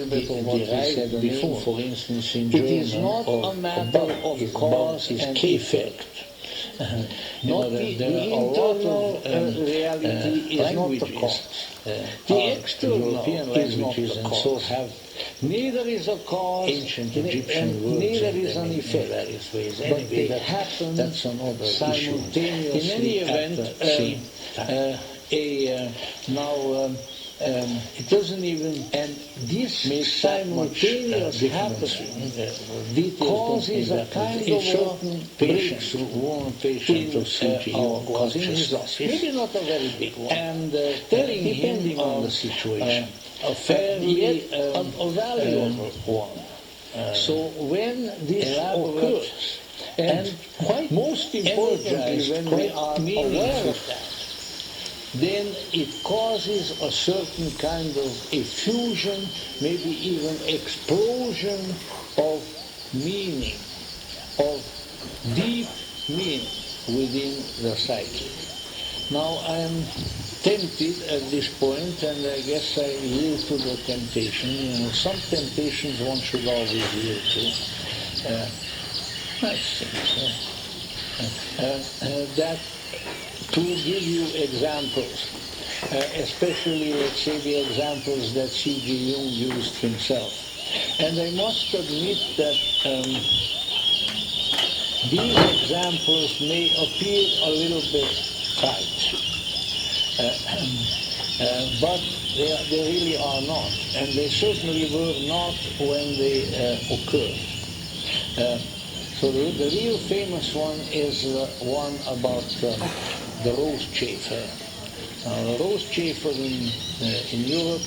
little bit of what we said before. For instance, in German, it is not a matter of cause and effect. Not the internal reality is not the cause. The external is not the cause. Neither is a cause, ancient Egyptian words, neither is an effect. Various ways. But Anyway, they happen that's another simultaneously. issue. In any event, at the same time. It doesn't even, and this simultaneous happening causes a kind of a breakthrough in his office. Maybe not a very big one. And telling him on the situation, a fairly a valuable one. So when this occurs, and quite most importantly when we are aware of that, then it causes a certain kind of effusion, maybe even explosion of meaning, of deep meaning within the psyche. Now I am tempted at this point, and I guess I yield to the temptation. Some temptations one should always yield to. Nice things. That to give you examples, especially, let's say, the examples that C.G. Jung used himself. And I must admit that these examples may appear a little bit trite, but they really are not, and they certainly were not when they occurred. So the real famous one is one about the rose chafer. The rose chafer in Europe,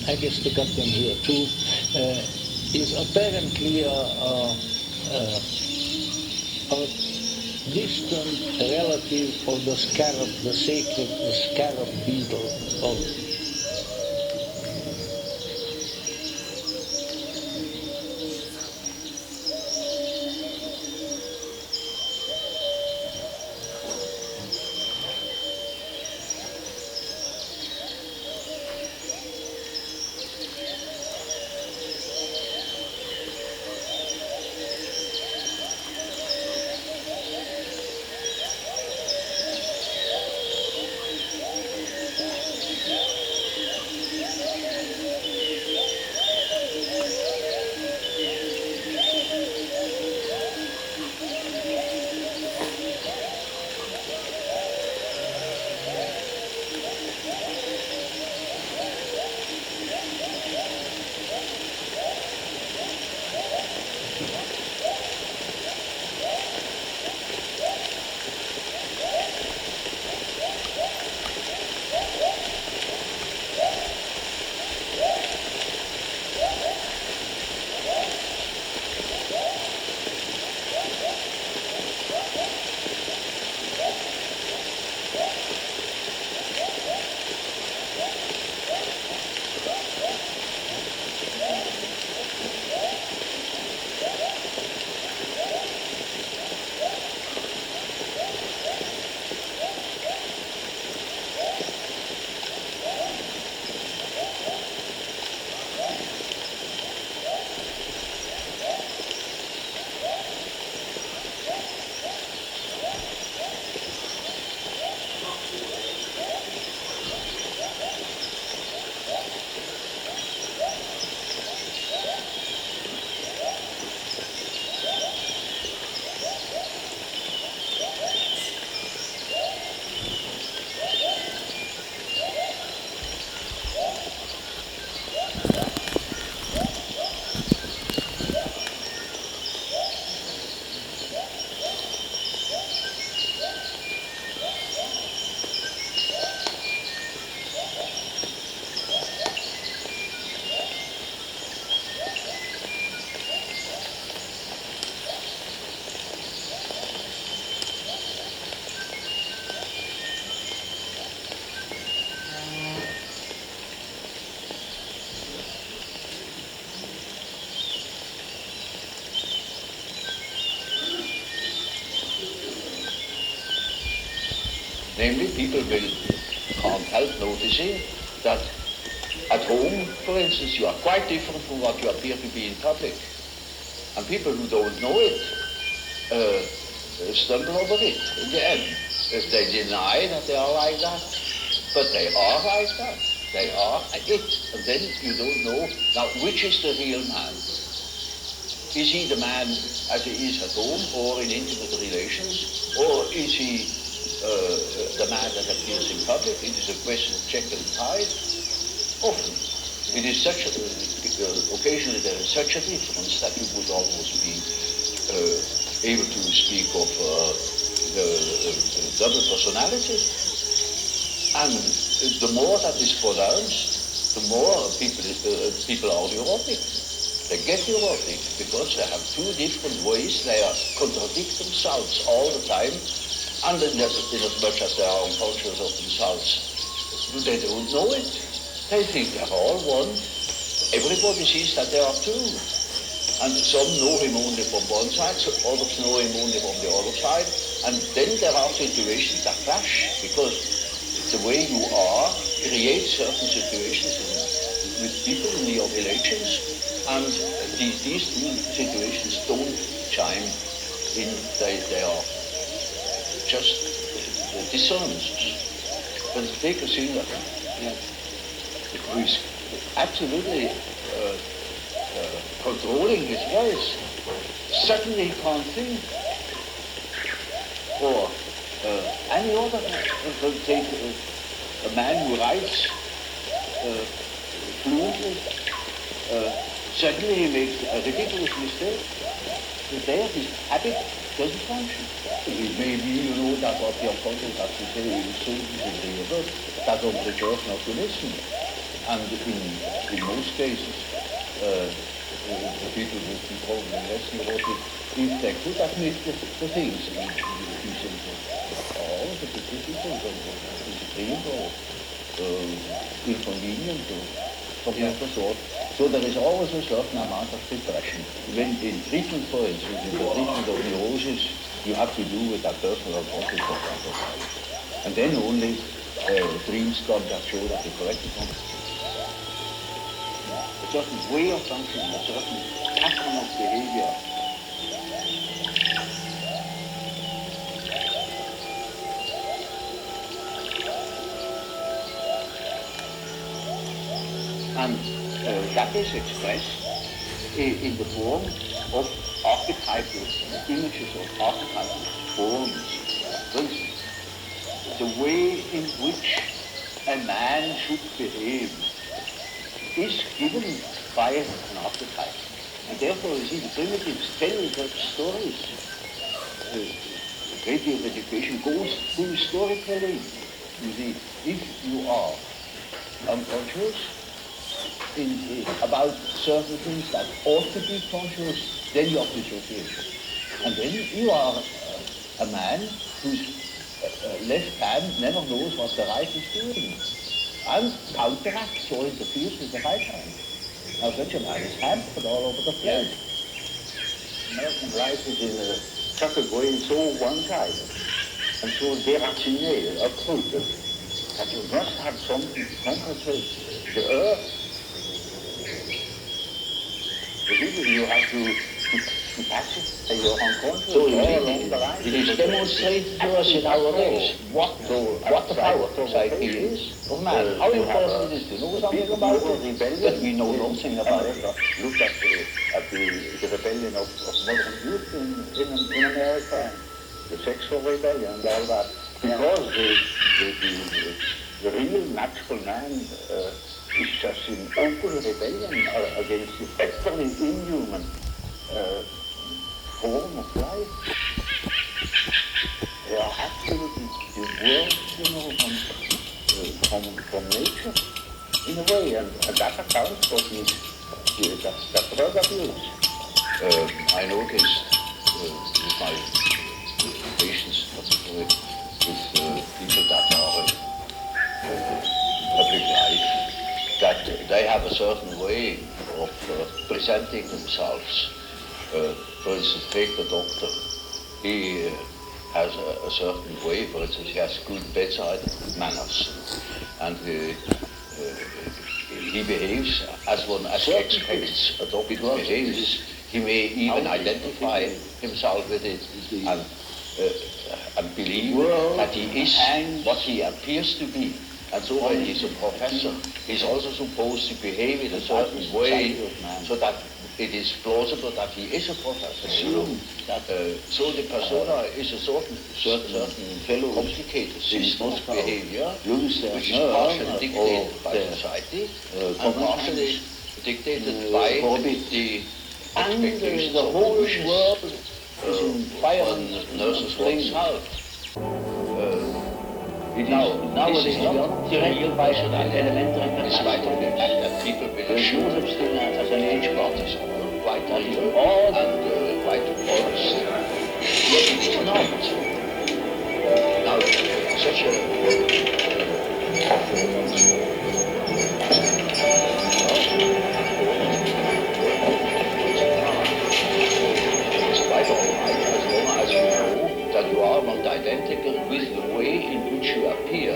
I guess they got them here too, is apparently a distant relative of the scarab, the scarab beetle. Namely, people can't help noticing that at home, for instance, you are quite different from what you appear to be in public. And people who don't know it stumble over it in the end. They deny that they are like that, but they are like that. They are it. And then you don't know, now, which is the real man? Is he the man as he is at home or in intimate relations? Or is he the man that appears in public? It is a question of Jekyll and Hyde. Often. It is such a, occasionally there is such a difference that you would almost be able to speak of the double personality. And the more that is pronounced, the more people are neurotic. They get neurotic because they have two different ways. They contradict themselves all the time, and in as much as they are unconscious of themselves, they don't know it. They think they're all one. Everybody sees that there are two. And some know him only from one side, others know him only from the other side. And then there are situations that clash, because the way you are creates certain situations with people in your relations. And these two situations don't chime in, they are just dissonances. But take a singer. Who is absolutely controlling his voice. Suddenly he can't sing. Or any other man. Take a man who writes fluently. Suddenly he makes a ridiculous mistake. But there his habit doesn't function. Maybe you know that what your conscience has to say is so disagreeable that one prefers not to listen. And in most cases, the people would be probably less neurotic if they could admit the things in all the difficult or disagreeable or inconvenient or something of the sort. So there is always a certain amount of depression. When in treatment, for instance, in the treatment of neurosis, you have to do with that personal conflict. And then only dreams come that show that the corrected one. A certain way of functioning, a certain pattern of behavior. And that is expressed in the form of archetypal images of archetypal forms. For instance, the way in which a man should behave is given by an archetype. And therefore, you see, the primitives tell such stories. A great deal of education goes through storytelling. You see, if you are unconscious about certain things that ought to be conscious, then you are dissociated. And then you are a man whose left hand never knows what the right is doing, and counteracts or interferes with the right hand. Now such a man is hampered all over the place. American life is in such a way so one-sided and so déraciné, uprooted, that you must have something to compensate the earth. You have to patch it, and you're unconscious. So it is demonstrated to us in our days what the power of psyche is of man. How important it is to know something about it, but we know nothing about it. Look at the rebellion of modern youth in America, the sexual rebellion and all that, because the real natural man is just in open rebellion against the utterly inhuman form of life. They are absolutely divorced, from nature, in a way, and that accounts for that drug abuse. I noticed with my patients, particularly with people that are in public life, that they have a certain way of presenting themselves. For instance, take the doctor. He has a certain way. For instance, he has good bedside manners, and he he behaves as one expects a dog behaves. He may even identify himself with it and believe that he is what he appears to be. And so when he's a professor, he's also supposed to behave in a certain way so that it is plausible that he is a professor. So the persona is a certain complicated system of behavior, which is partially dictated by society and partially dictated by the expectations of the wishes one nurses oneself. Now this is not the real vision elementary, despite of the fact that people will assume abstinence as an age practice quite real and quite honest. Yet it is not. Now, such despite of the fact, as long as you know that you are not identical with the way in which you appear.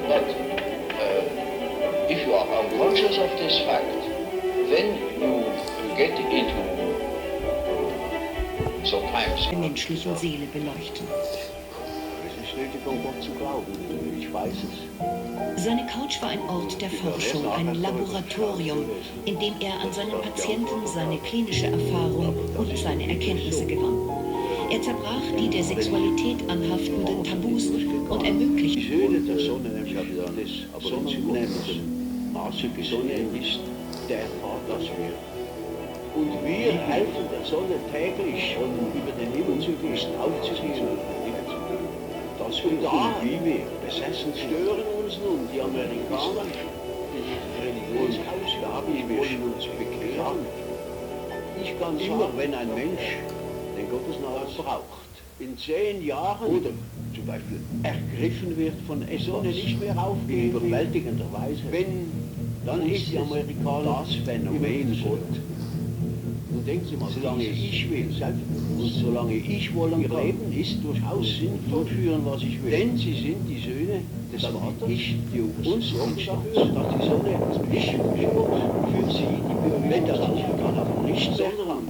But if you are unconscious of this fact, then you get into sometimes. Der menschlichen Seele beleuchten. Es ist nötig, an Gott zu glauben. Ich weiß es. Seine Couch war ein Ort der Forschung, ein Laboratorium, in dem er an seinen Patienten seine klinische Erfahrung und seine Erkenntnisse gewann. Er zerbrach die der Sexualität anhaftenden Tabus und ermöglichte. Die Söhne der Sonne, nämlich des sonnennehmenden Maße, die Sonne ist der Vater, das wir. Und wir helfen der Sonne täglich, über den Himmel zu gehen, aufzugehen. Das und da, wie wir besessen, stören uns nun die Amerikaner, die Religionsausgaben, die wollen uns bekehren. Ich kann immer, wenn ein Mensch den Gottesnamen braucht, in 10 Jahren oder zum Beispiel ergriffen wird von etwas, nicht mehr aufgeht, überwältigender Weise, dann ist die Amerikaner das Phänomen Gott. Nun denken Sie mal, solange ich will, und solange ich wollen leben, ist durchaus sinnvoll führen, was ich will. Denn sie sind die Söhne des Vaters, die uns sorgen dafür, dass die Sonne mich für sie, die wenn das nicht kann, aber nicht sondern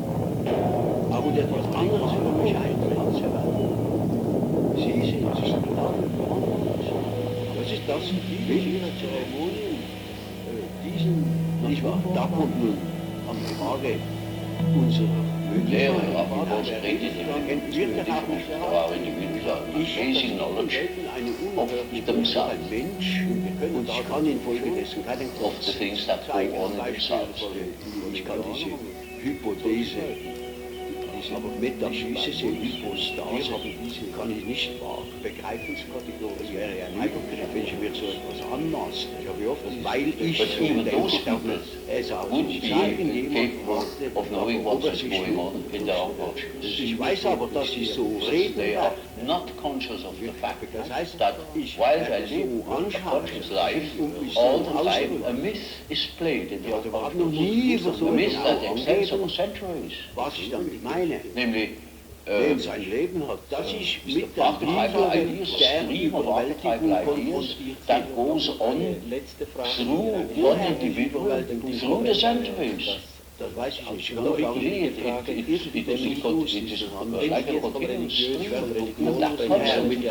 aber etwas anderes für mich eintritt. Sie sind verantwortlich. Das ist das, wie ihre Zeremonien nicht wahr? Da kommt nun an die Frage unserer Lehre, aber was redet are individual amazing knowledge of themselves, und ich kann infolgedessen keinen of the things that go on in themselves. Ich kann diese Hypothese, diese metaphysische Hypostase, kann ich nicht begreifenskategorisch. Es wäre ein Übergriff, wenn ich mir so etwas anmaße. Ich habe oft, weil ich Even those people would be capable of knowing what is going on in their unconscious. Ich weiß aber, dass sie so reden. They are not conscious of the fact that while they live a conscious life, all the time a myth is played in the unconscious. A myth that extends over centuries. Was ich damit meine, Namely, sein Leben hat, dass ich the mit der archetypal Liebe ideas, der stream of archetypal ideas that goes on through one individual, through the centuries. Das weiß ich nicht. It is like a continuous stream. And that comes with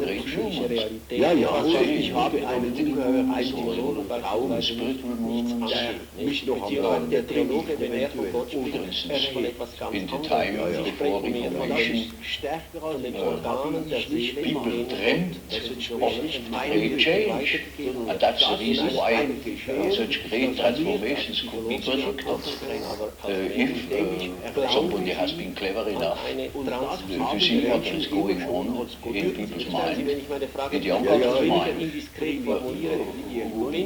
great humor. Ja, ich habe einen ungeheuer eindimensionalen Traum, der mich noch am Rand der Triloge In the time before Reformation, stärker als den Organen der Seele people dreamt of great change, and that's the reason why such great transformations could be predicted. If somebody has been clever enough to see what is going on in people's mind, in the unconscious mind,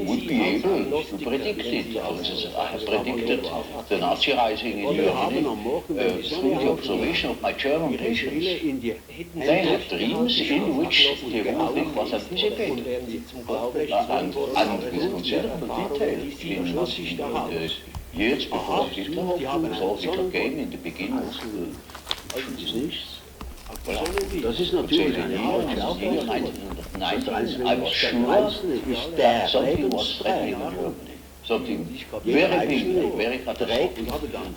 would be able to predict it. I have predicted the Nazi rising in Germany through the observation of my German patients. They have dreams in which the whole thing was anticipated and with considerable detail in years before Hitler came in the beginning. Das ist natürlich eine Art. 19, I was sure that something was threatening Germany. Something very big, very catastrophic.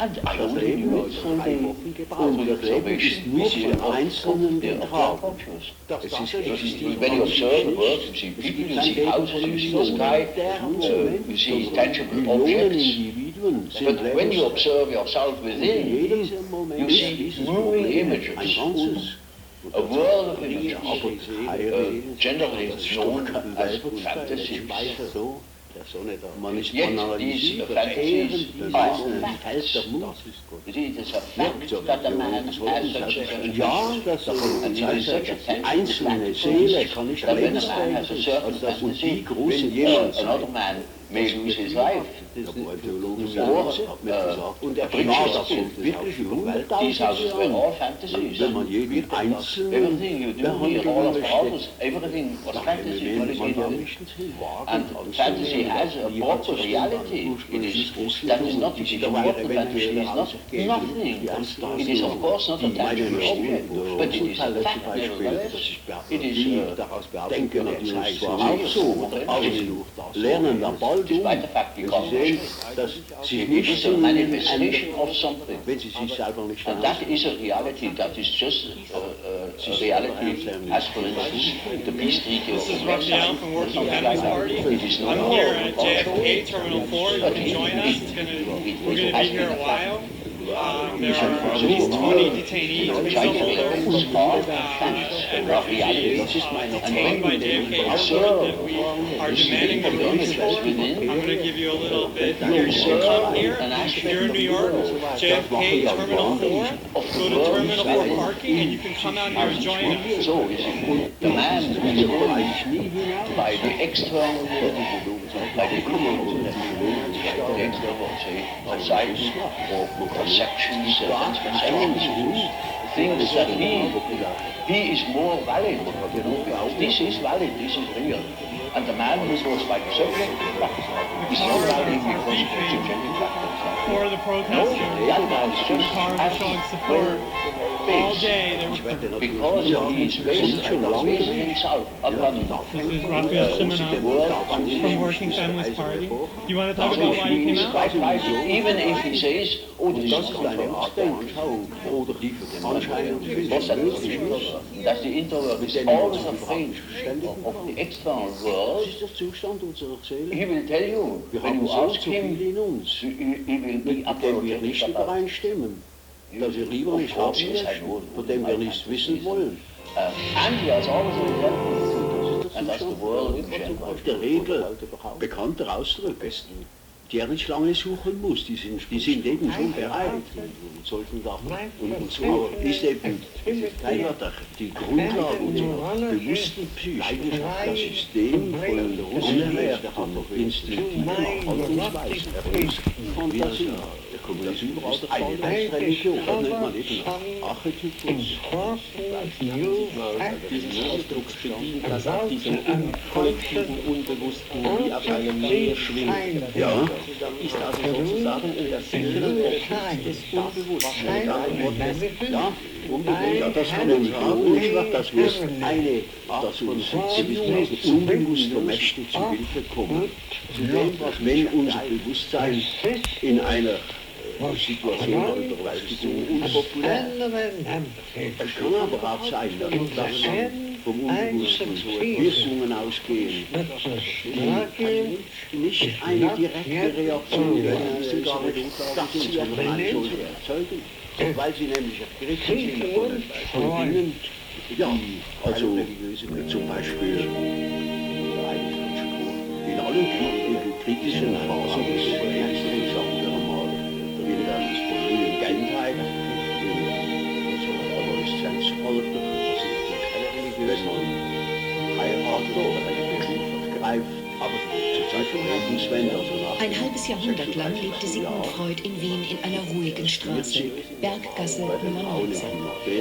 And I only knew it through the observation of the cultures. When you observe the world, you see people, you see houses, you see the sky, you see tangible objects. But when you observe yourself within, you see moving images. A world of images, generally known as fantasies. Yet these fantasies are facts. It is a fact that a man has such a fantasy. And it is such a tangible fact that when a man has a certain fantasy, another man may lose his life. These houses were all fantasies. Everything you do here, all of the houses, everything was fantasy. And fantasy has a proper reality. That is not, the fantasy is not nothing. It is of course not a tangible object, but it is a fact nevertheless. It is despite the fact you can't it is a manifestation of something. And that is a reality, that is just a reality as for instance the peace treaty of Versailles or something like that. It is not I'm here at JFK Terminal 4. You can join us. We're going to be here a while. There are at least 20 detainees detained by JFK Airport that we are demanding the release for. I'm going to give you a little bit here. You can come here. If you're in New York, JFK Terminal 4, go to Terminal 4 parking and you can come out here and join us. So the man is by the external world, by the sights or perceptions and transactions, things that he is more valid. This is valid, this is real. And the man who goes by the subjective factor is not valid because of the subjective factor. For the protesters, the cars are showing support all day. Because he is based himself upon This is Raphael Simonov from Working Families Party. You want to talk about why you came out? Even if he says, oh, this is controlled. That the introvert is always afraid of the external world. He will tell you, when you ask him, he will be apologetic about it. Dass lieber nicht haben möchten, von dem wir nichts wissen wollen. And he has always been and that's the world in general. Auf der Regel bekannter Ausdruck ist, der nicht lange suchen muss, die sind eben schon bereit und sollten da. Und so ist eben die Grundlage unserer bewussten Psyche, das System von unerhörten, instinktiven Handlungsweisen, Fantasie. Das überhaupt eine Religion, das nennt man eben Archetypus. Diesen Ausdrucksbetrieb, das auf diesem kollektiven, unbewussten, wie auf einem Meer schwingt. Ja. Ist also sozusagen in der sicheren Obhut des Unbewussten. Ja, unbedingt. Ja, das kann man sagen, dass uns unbewusster Mächte zu Hilfe kommen. Zudem, wenn unser Bewusstsein in einer Situation der Überwältigung unpopulär. Es kann aber auch sein, dass vom Unbewussten Wirkungen ausgehen, die nicht eine direkte Reaktion sogar das sie aber eine solche erzeugen, weil sie nämlich ergriffen sind von Dingen, ja, also zum Beispiel in allen kritischen Phasen des Geldheit, Adoleszenzalter, wenn man heiratet oder einen Beruf ergreift, aber zur Zeit von Lebenswende, also nach Ein halbes Jahrhundert lang lebte Sigmund Freud in Wien in einer ruhigen Straße, Berggasse Nummer 19.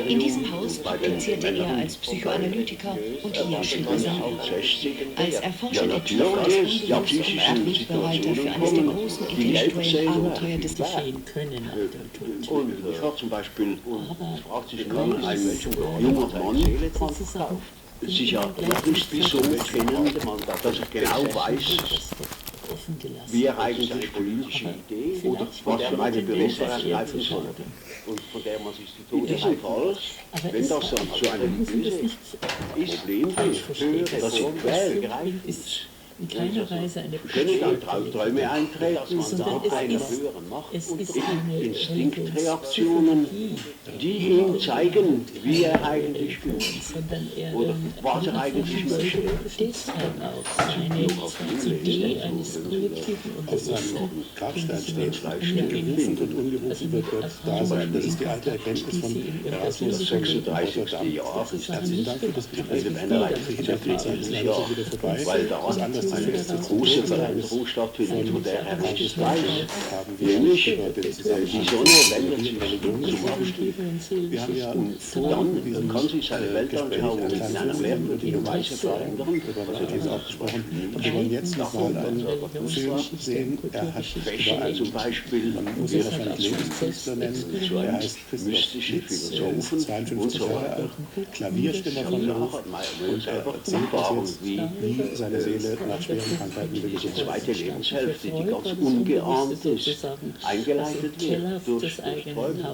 In diesem Haus praktizierte er als Psychoanalytiker und hier schrieb er sein Buch. Als Erforscher der Tiefe des Unbewussten und Wegbereiter für eines der großen intellektuellen Abenteuer des Geschehen können nach dem Tod. Und ich war zum Beispiel, fragt sich nun ein junger Mann, sich ja wirklich so kennen, dass er genau weiß, wie eigentlich politische Idee oder was für eine Berufung ergreifen soll. Und von der man sich in diesem Fall, wenn das dann zu einem Problem führt, dass sie quergreifend in keiner Weise eine können dann Träume eintreten, dass man da eine höheren Macht und Instinktreaktionen, die ihm zeigen, wie er eigentlich fühlt oder was er eigentlich möchte. Deshalb auch seine Idee eines kollektiven Ungerufen und ungerufen wird Gott da sein. Das ist die alte Erkenntnis von Erasmus. Das 36. Jahr Herzlichen Dank für das Gespräch. Ist leider schon wieder vorbei. Weil da das eine große Veränderung stattfindet, von der er nicht weiß. Nämlich, die Sonne wendet sich zum Abstieg. Und dann kann sich seine Weltanschauung in einer merkwürdigen Weise verändern. Wir wollen jetzt nochmal einen Film sehen. Er hat Fächer, zum Beispiel, wie er von Lebenskünstler nennen. Er heißt mystische Philosophen, 52 Jahre alt, Klavierspieler von Beruf und er erzählt uns jetzt, wie seine Seele nach schweren Krankheiten diese zweite Lebenshälfte, die ganz ungeahnt ist, eingeleitet wird durch Träume.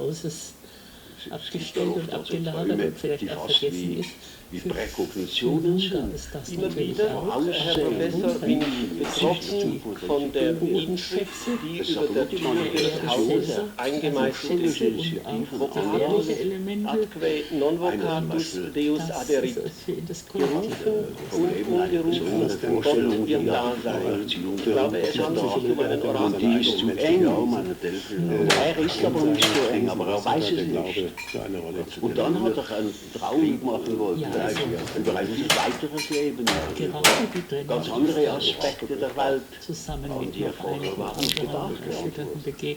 Abgestellt und abgelagert und vielleicht auch vergessen ist. Wie Präkognitionen sind. Immer wieder, Herr Professor, bin ich betroffen von der Inschätze, die über der Tür Ihres Hauses eingemeißelt ist. Vocabulus atque non vocatus Deus aderit. Gerufen und ungerufen Gott wird da sein. Ich glaube, es handelt sich um einen Orakel. Die ist zu eng. Er ist aber nicht so eng, aber er weiß es nicht. Und dann hat er einen Traum machen wollen. Über ein weiteres Leben, ganz andere Aspekte der Welt, an die er vorher war nicht gedacht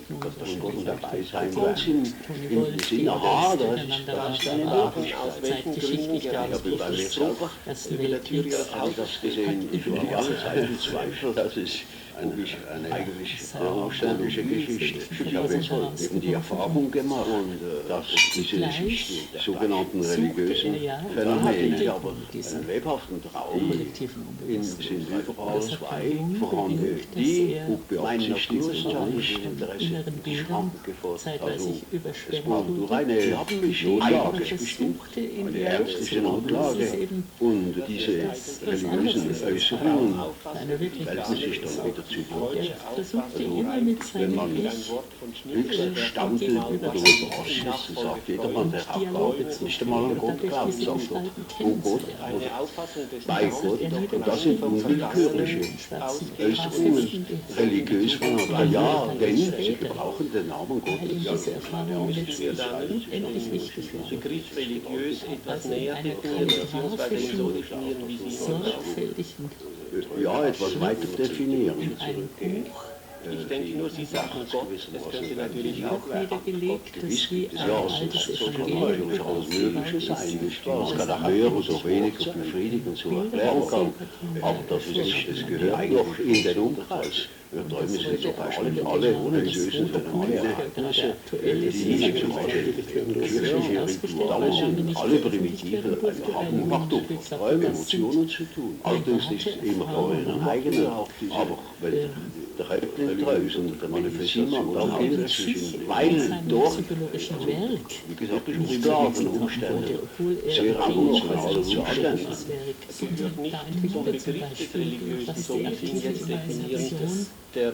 und Gott dabei sein wird. Im Sinne, aha, das ist eine Nachricht. Aus welchen Gründen gerade Ich habe bei mir selber über der Tür Ihres habe ich das gesehen. Ich war alle Zeit im Zweifel, das ist eine eigentlich umständliche Geschichte. Ich habe jetzt eben die Erfahrung gemacht, dass diese sogenannten religiösen Phänomene, aber einen lebhaften Traum sind überall zwei vorhanden, die meiner Schlusszeitlichen Interesse die Schranken gefordert. Also es braucht nur eine Anlage bestimmt, eine ärztliche Notlage und diese religiösen Äußerungen melden sich dann wieder zurück. Wenn man höchst staunte oder überrascht ist, dann sagt jedermann, der auch jetzt nicht einmal an Gott glaubt, sagt er, oh Gott, bei Gott. Und das sind unwillkürliche Äußerungen, religiös von ja, denn sie gebrauchen den Namen Gottes. Ja, Begriff religiös etwas näher definieren, beziehungsweise ihn so definieren, wie Sie es ja, etwas weiter definieren. Ich denke nur, Sie sagen Gott, es könnte natürlich auch Gewiss gibt es ja, so kann natürlich alles Mögliche sein, nicht wahr? Es kann auch mehr oder weniger befriedigend so erklären kann, aber das ist nicht, es gehört doch in den Umkreis. Wir träumen sind zum Beispiel alle religiösen Phänomene, die zum Beispiel kirchliche Rituale sind, alle primitive haben doch Träume, Emotionen zu tun. Allerdings nicht immer euren eigenen, aber wenn der Häuptling träumt und der Manifestation dann gilt zwischen, weil dort, wie gesagt, durch privaten Umstände, sehr emotionale Umstände. Es gehört nicht zum Begriff des Religiösen, so wie Sie ihn jetzt definieren, der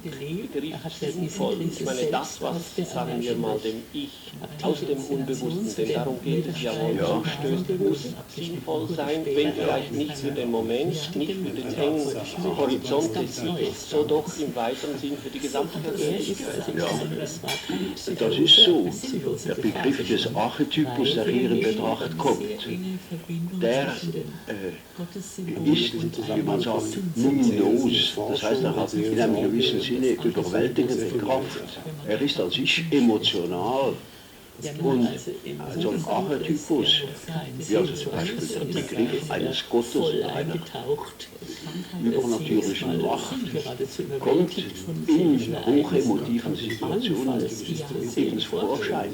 Begriff Sinnvoll. Ich meine, das, was, sagen wir mal, dem Ich aus dem Unbewussten, denn darum geht es ja wohl, stößt, muss sinnvoll sein, wenn vielleicht nicht für den Moment, nicht für den engen Horizont des Ich, so doch im weiteren Sinn für die gesamte Persönlichkeit. Ja, das ist so. Der Begriff des Archetypus, der hier in Betracht kommt, der ist, wie man sagt, luminos. Das heißt, er hat in einem gewissen Sinne überwältigende Kraft. Er ist an sich emotional. Und so ein Archetypus, wie also zum Beispiel der Begriff eines Gottes oder einer übernatürlichen Macht, kommt in hochemotiven Situationen eben zum Vorschein.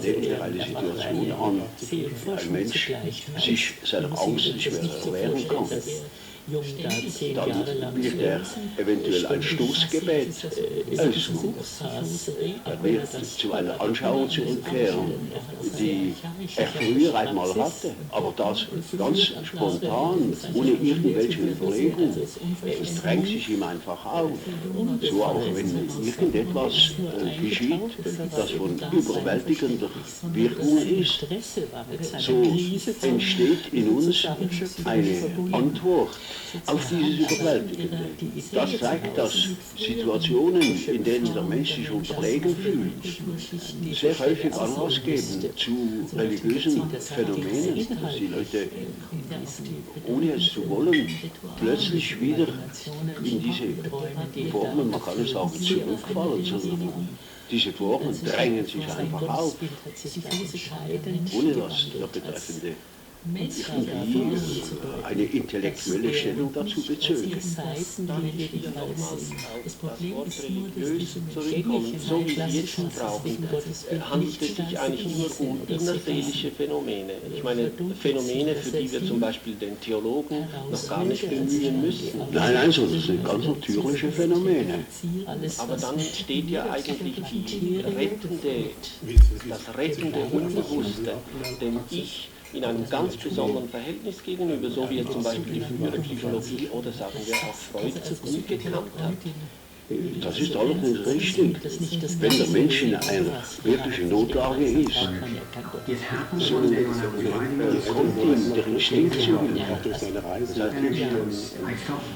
Nehmen wir eine Situation an, ein Mensch sich seiner Angst nicht mehr erwehren kann. Dann wird er eventuell ein Stoßgebet aussuchen. Er wird zu einer Anschauung zurückkehren, die er früher einmal hatte, aber das ganz spontan, ohne irgendwelche Überlegung. Es drängt sich ihm einfach auf. So auch wenn irgendetwas geschieht, das von überwältigender Wirkung ist, so entsteht in uns eine Antwort auf dieses Überwältigende. Das zeigt, dass Situationen, in denen der Mensch sich unterlegen fühlt, sehr häufig Anlass geben zu religiösen Phänomenen, dass die Leute, ohne es zu wollen, plötzlich wieder in diese Formen, man kann es sagen, zurückfallen, sondern diese Formen drängen sich einfach auf, ohne dass der Betreffende irgendwie eine intellektuelle Stellung dazu bezöge. Das Wort religiös zurückkommen, so wie wir jetzt brauchen, handelt es sich eigentlich nur um innerseelische Phänomene. Ich meine, Phänomene, für die wir zum Beispiel den Theologen noch gar nicht bemühen müssen. Nein, so das sind ganz natürliche Phänomene. Aber dann steht ja eigentlich das rettende Unbewusste, dem Ich in einem ganz besonderen Verhältnis gegenüber, so wie es zum Beispiel die frühere Psychologie oder sagen wir auch Freud zu gut gekannt hat. Das ist allerdings richtig. Wenn der Mensch in einer wirklichen Notlage ist, so kommt ihm der Instinkt zu Hilfe. Das heißt,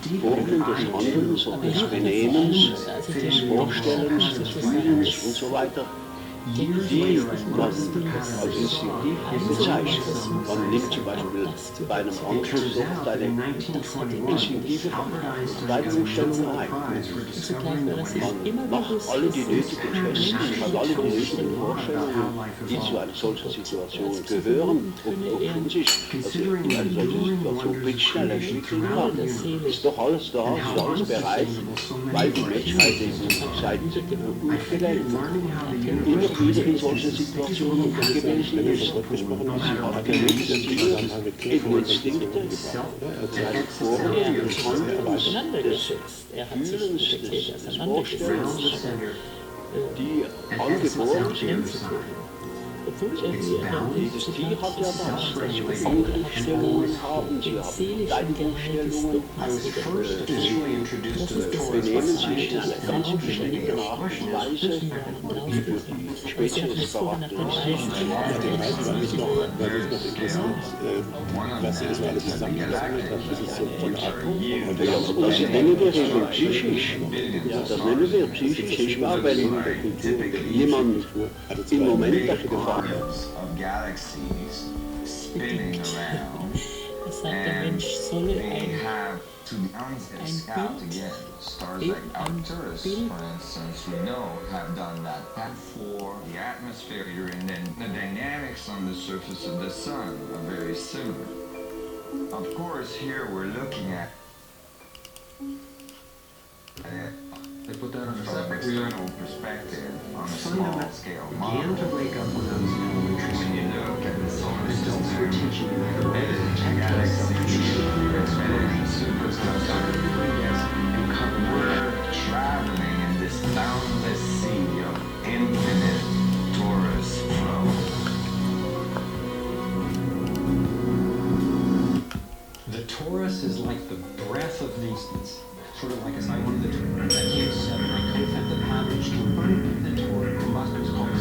die Formen des Handelns und des Benehmens, des Vorstellens, des Fühlens und so weiter, die man als instinktiv bezeichnet. Man nimmt zum Beispiel bei einem Angstzucht eine instinktive Verteidigungsstellung ein. Man macht alle die nötigen Tests, hat alle die nötigen Vorstellungen, die zu einer solchen Situation gehören, um sich in eine solche Situation blitzschnell entwickeln kann. Ist doch alles da, ist alles bereit, weil die Menschheit eben seit ungelenkt wieder in solchen Situationen gewesen ist. Sie hat gewisse Dinge, eben Instinkte, seine Formen des Handelns, des Fühlens, des Vorstellens, die angeboren sind. Jedes Tier hat ja das, dass sie Angriffsstellungen haben, sie haben Verteidigungsstellungen, sie benehmen sich in einer ganz bestimmten Art und Weise, die für die Spezies charakteristisch sind. Was ihr so alles zusammengesammelt habt, das ist so von Art. Das nennen wir eben psychisch. Das nennen wir psychisch. Ich war, wenn jemand im Moment der Gefahr Das sagt, der Mensch solle ein Of course, here we're looking at they put that on from an external perspective on a small scale model. When you look at the solar system, we're traveling in this boundless sea of infinite torus flow. The torus is like the breath of the sort of like a side one of the T7, I could have the package to burn the torus combustors called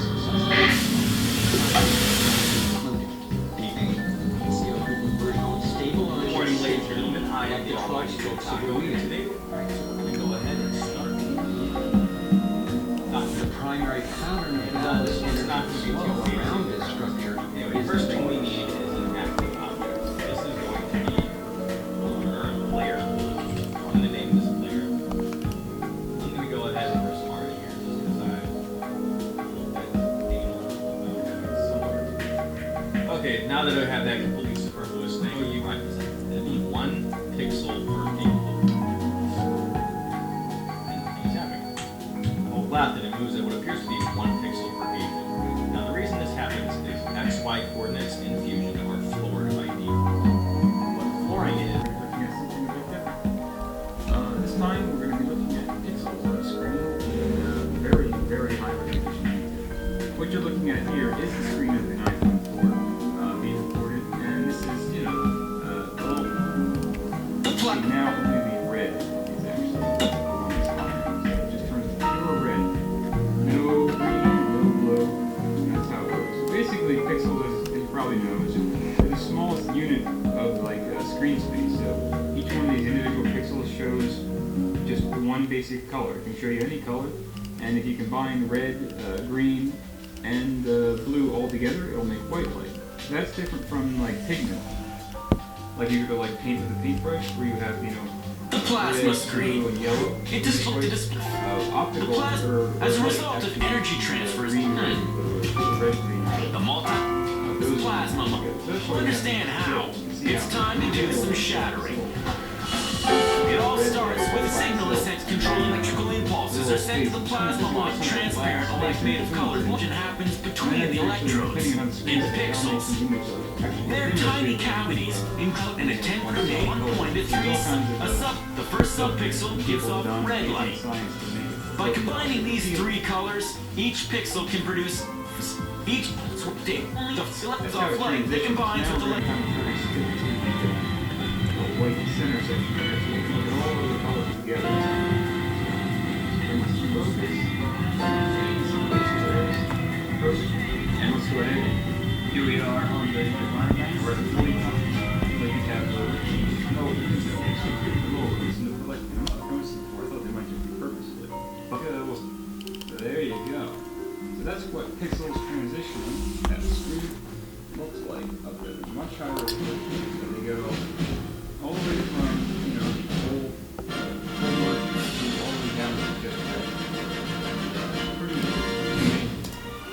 the morning later, a little bit high up the tri-strokes of the wheel. Go ahead and start. The primary pattern of that is not around this structure. The first thing we need is an active object. This is going to be a player. I'm going to name this player. I'm going to go ahead and first start here just because I a little bit anal about Okay, now that I have that completely superfluous thing, you might need 1 pixel per gigabit. And he's having a whole lot that it moves at what appears to be 1 pixel per gigabit. Now the reason this happens is XY coordinates in Fusion are floored by D. What flooring is, we're looking at something a bit different. This time we're going to be looking at pixels on a screen in very, very high resolution. What you're looking at here is the screen of an iPhone 4 being recorded, and this is, you know, now only the red is actually on this line. So it just turns pure red. No green, no blue, and that's how it works. So basically, pixel is, as you probably know, is just the smallest unit of like screen space. So each one of these individual pixels shows just one basic color. It can show you any color, and if you combine red, green, and blue all together, it'll make white light. So that's different from like pigment. Like you go like paint with a paintbrush, where you have, you know, the plasma red, screen. blue, and yellow. It displays Optical, the plasma as a result of energy transfers. Green, red, green. The plasma. Understand how? It's time to do some shattering. It all starts with a signal that sends controlled electrical impulses are sent to the plasma module. Transparent, like made of colored motion happens between the electrodes in pixels. They're tiny cavities include an attention grenade 1 to 3. The first subpixel gives off red light. By combining these 3 colors, each pixel can produce each the off light that combines with the light. White center section there, so you can look at all of the colors together. Perfect. And let's go ahead. Here we are on the environment. We're at the 40 times. Like you have the logos in the like, you know, I thought they might just be purposefully. So there you go. So that's what pixels transitioning at the screen looks like up at a much higher resolution. So they go all the way from, you know, whole forward all the way down to just right. Pretty amazing.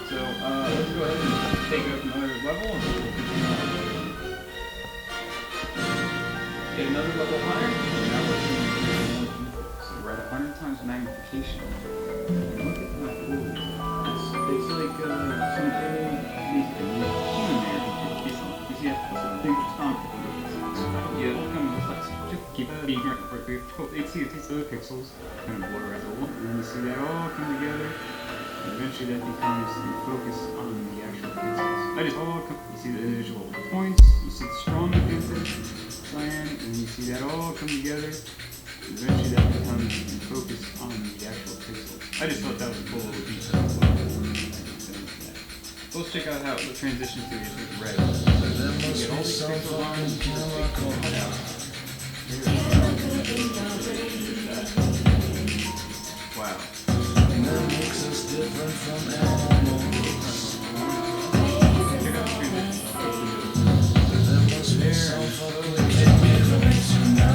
So let's go ahead and take up another level and we'll continue on. Get another level higher, and now we're seeing more detail. So we're at 100 times magnification. And look at how cool it is. It's like something amazing. You see that? Big stomach. Yeah, we'll come just keep being right for it. It's other pixels kind of blur as a whole. And then you see that all come together. And eventually that becomes the focus on the actual pixels. You see the individual points, you see the strong pixels, plan, and then you see that all come together. And eventually that becomes the focus on the actual pixels. I just thought that was a cool little detail. So let's check out how the transition to the red. You get all these pixels on wow. And that makes us different from animals. Check out the transition. There must be some fucking information now.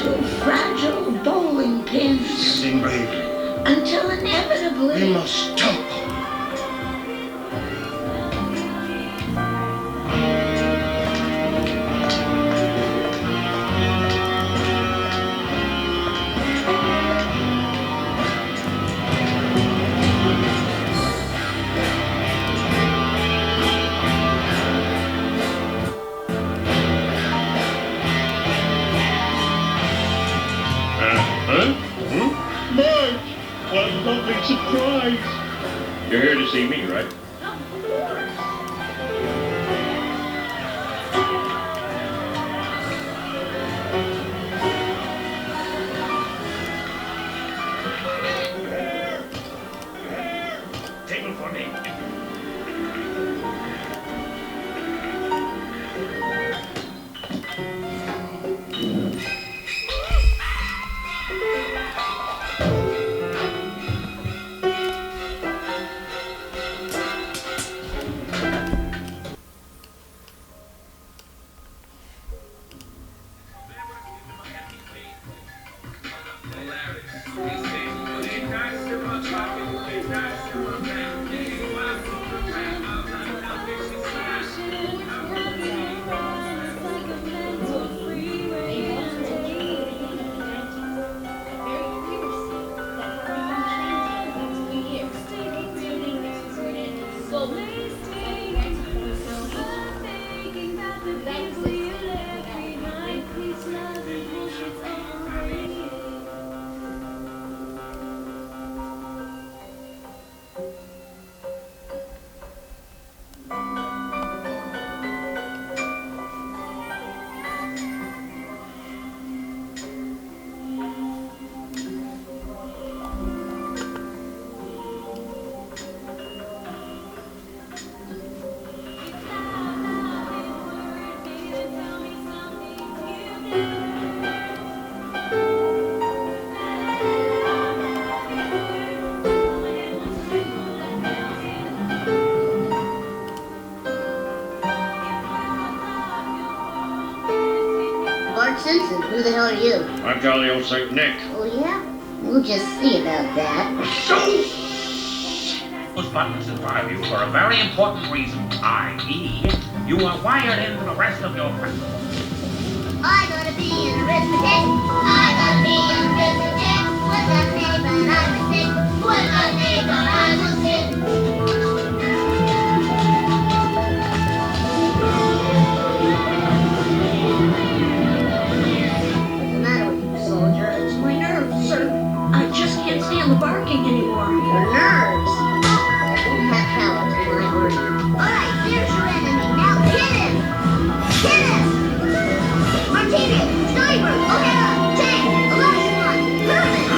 into fragile bowling pins. Standing bravely. Until inevitably We must topple. Marge! What a lovely surprise! You're here to see me, right? Table for me. Bart Simpson, who the hell are you? I'm jolly old Saint Nick. Oh yeah? We'll just see about that. Those buttons drive you for a very important reason, i.e., you are wired into the rest of your family. I gotta be in arithmetic. I gotta be in arithmetic. What's that name and I was sick? What's that name and I was sick? What's the matter with you, soldier? It's my nerves, sir. I just can't stand the barking anymore. Your nerves? I don't have talent in my army. Alright, there's your enemy. Now hit him! Hit him! Martinez! Sniper! O'Hara! Tank! The last one! Perfect!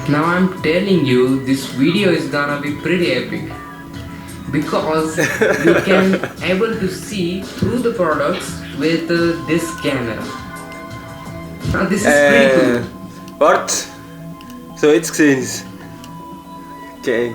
Now I'm telling you, this video is gonna be pretty epic because you can able to see through the products with this camera. Now this is pretty cool. What? So jetzt gesehen's. Okay.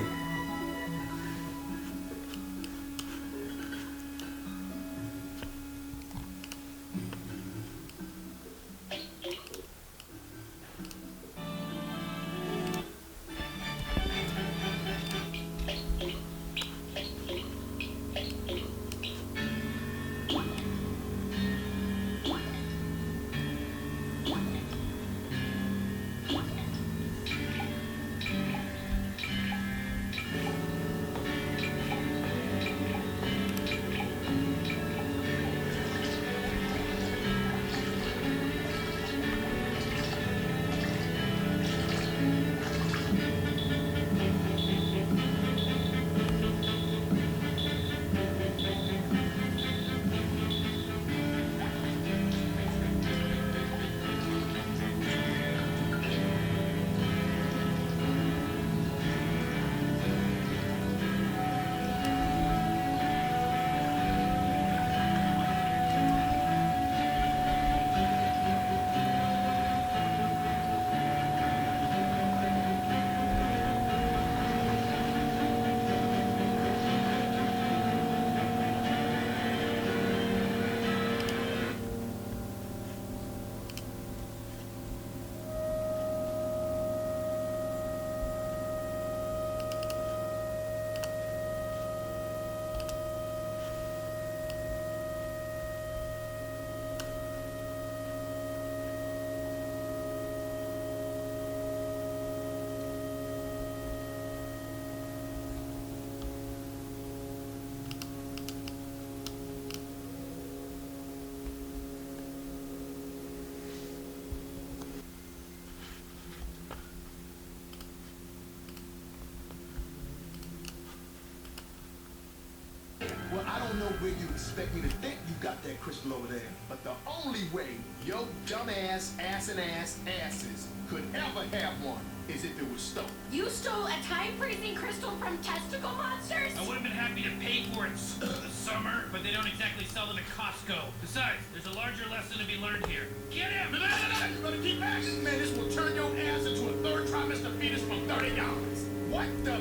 Well, I don't know where you expect me to think you got that crystal over there, but the only way your dumbass asses could ever have one is if it was stolen. You stole a time-freezing crystal from testicle monsters? I would have been happy to pay for it this summer, but they don't exactly sell them at Costco. Besides, there's a larger lesson to be learned here. Get him! You better keep back. Man, this will turn your ass into a third trimester fetus from 30 yards. What the?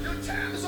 Your time is